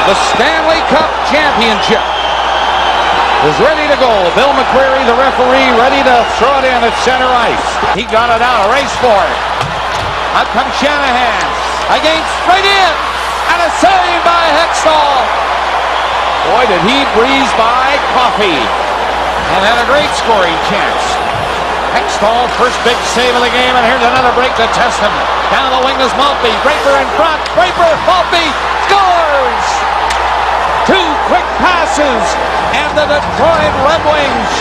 The Stanley Cup Championship is ready to go. Bill McCreary, the referee, ready to throw it in at center ice. He got it out, a race for it. Out comes Shanahan. Again, straight in. And a save by Hextall. Boy, did he breeze by Coffey. And had a great scoring chance. Hextall, first big save of the game, and here's another break to test him. Down the wing is Maltby. Draper in front. Draper, Maltby scores! Two quick passes, and the Detroit Red Wings,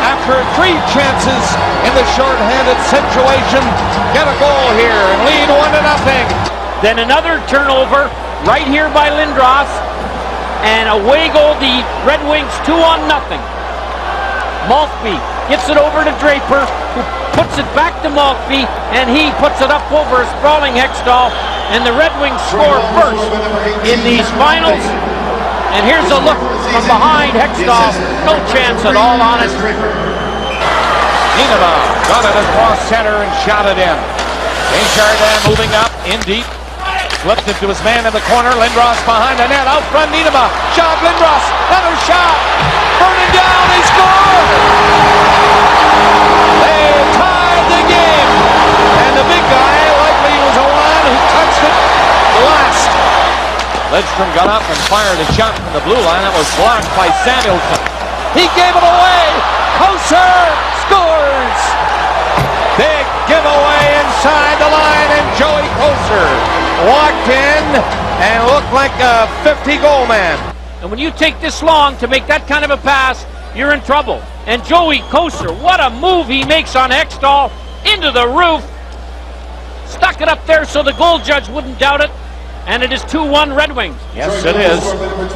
after three chances in the short-handed situation, get a goal here and lead 1-0. Then another turnover right here by Lindros, and away go the Red Wings 2-0. Maltby gets it over to Draper, who puts it back to Maltby, and he puts it up over a sprawling Hextall, and the Red Wings score first in these finals. And here's a look from behind Hextall, no chance at all on it. Ninema got it across center and shot it in. Desjardins moving up in deep. Flipped it to his man in the corner. Lindros behind the net. Out front, Ninema. Shot, Lindros. Another shot. Burning down. He scored. They tied the game. And the big guy likely was the one who touched it last. Lidstrom got up and fired a shot from the blue line. That was blocked by Samuelson. He gave it away. Koser scores. Big giveaway inside the line, and Joey Koser walked in and looked like a 50-goal man. And when you take this long to make that kind of a pass, you're in trouble. And Joey Koser, what a move he makes on Hextall, into the roof. Stuck it up there so the goal judge wouldn't doubt it. And it is 2-1 Red Wings. Yes, it is.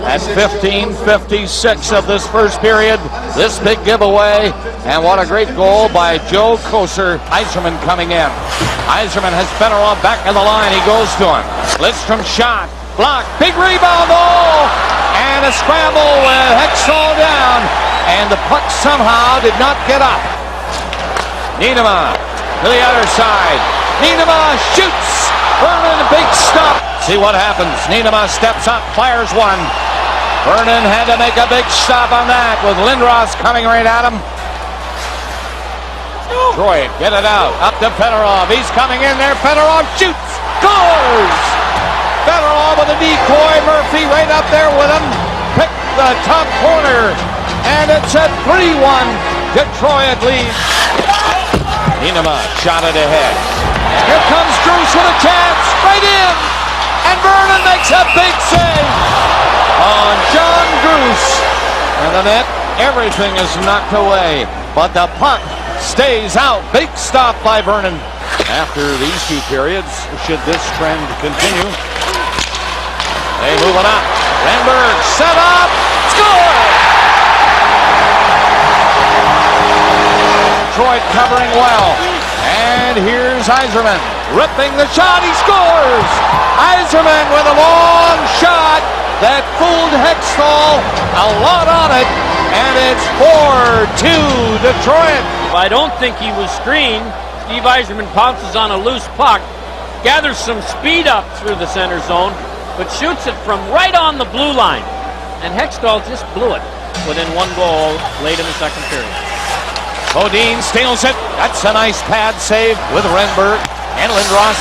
At 15:56 of this first period, this big giveaway, and what a great goal by Joe Koser. Yzerman coming in. Yzerman has Fedorov back in the line. He goes to him. Lidstrom shot. Blocked. Big rebound. Oh! And a scramble with Hextall down. And the puck somehow did not get up. Ninema to the other side. Ninema shoots. Vernon, a big stop. See what happens. Ninema steps up, fires one. Vernon had to make a big stop on that with Lindros coming right at him. Troy, get it out. Up to Fedorov. He's coming in there. Fedorov shoots. Scores! Fedorov with a decoy. Murphy right up there with him. Picked the top corner. And it's a 3-1. Detroit leads. Ninema shot it ahead. Here comes Druce with a chance. Right in. And Vernon makes a big save on John Druce. And the net, everything is knocked away. But the puck stays out. Big stop by Vernon. After these two periods, should this trend continue, they move it up. Renberg set up. Score! Detroit covering well. And here's Yzerman ripping the shot. He scores! Yzerman with a long shot that fooled Hextall. A lot on it. And it's 4-2 Detroit. I don't think he was screened. Steve Yzerman pounces on a loose puck, gathers some speed up through the center zone, but shoots it from right on the blue line. And Hextall just blew it within one goal late in the second period. Bodine steals it. That's a nice pad save with Renberg and Lindros.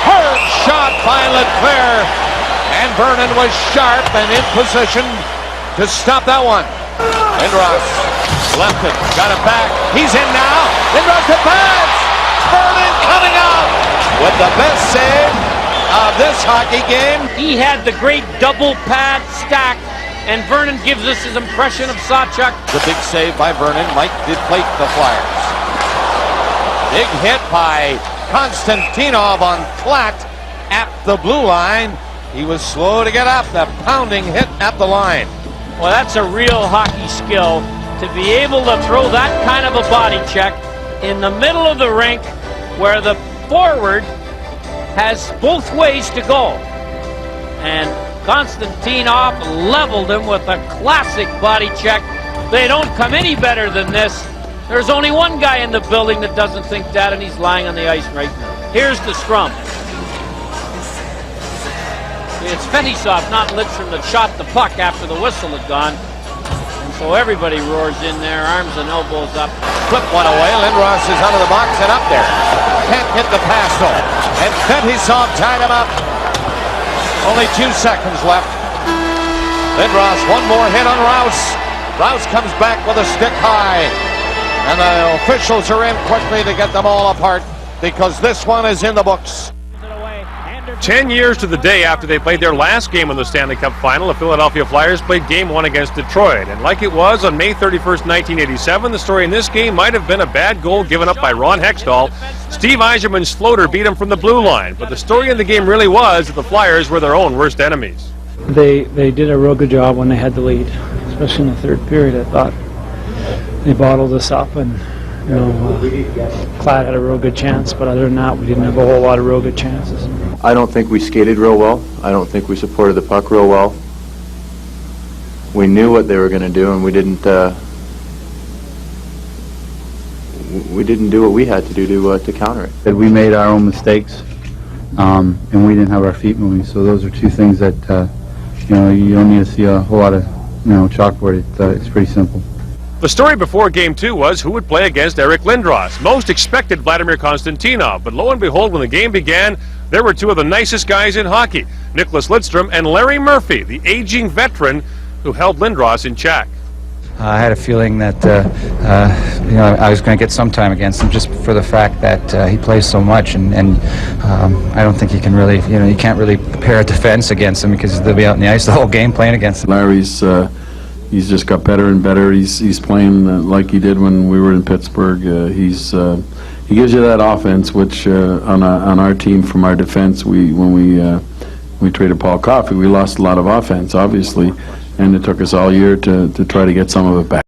Hard shot by Leclerc. And Vernon was sharp and in position to stop that one. Lindros left it, got it back. He's in now. Lindros to pass. Vernon coming out with the best save of this hockey game. He had the great double pad stack. And Vernon gives us his impression of Sawchuk. The big save by Vernon might deflate the Flyers. Big hit by Konstantinov on flat at the blue line. He was slow to get up. The pounding hit at the line. Well, that's a real hockey skill to be able to throw that kind of a body check in the middle of the rink where the forward has both ways to go. And Konstantinov leveled him with a classic body check. They don't come any better than this. There's only one guy in the building that doesn't think that, and he's lying on the ice right now. Here's the scrum. It's Fetisov, not Lidstrom, that shot the puck after the whistle had gone. And so everybody roars in there, arms and elbows up. Flip one away. Lindros is out of the box and up there. Can't get the pass though. And Fetisov tied him up. Only 2 seconds left. Lindros, one more hit on Rouse. Rouse comes back with a stick high. And the officials are in quickly to get them all apart because this one is in the books. 10 years to the day after they played their last game in the Stanley Cup Final, the Philadelphia Flyers played Game 1 against Detroit. And like it was on May 31st, 1987, the story in this game might have been a bad goal given up by Ron Hextall. Steve Yzerman's floater beat him from the blue line. But the story in the game really was that the Flyers were their own worst enemies. They did a real good job when they had the lead, especially in the third period. I thought they bottled us up, and Clad had a real good chance, but other than that, we didn't have a whole lot of real good chances. I don't think we skated real well. I don't think we supported the puck real well. We knew what they were going to do, and we didn't do what we had to do to counter it. That we made our own mistakes, and we didn't have our feet moving. So those are two things that you don't need to see a whole lot of chalkboard. It's pretty simple. The story before Game 2 was who would play against Eric Lindros. Most expected Vladimir Konstantinov, but lo and behold, when the game began, there were two of the nicest guys in hockey, Nicholas Lidstrom and Larry Murphy, the aging veteran who held Lindros in check. I had a feeling that I was going to get some time against him just for the fact that he plays so much, and I don't think you can really, you can't really prepare a defense against him because they'll be out in the ice the whole game playing against him. Larry's he's just got better and better. He's playing like he did when we were in Pittsburgh. He gives you that offense, which on our team from our defense, when we traded Paul Coffey, we lost a lot of offense, obviously, and it took us all year to try to get some of it back.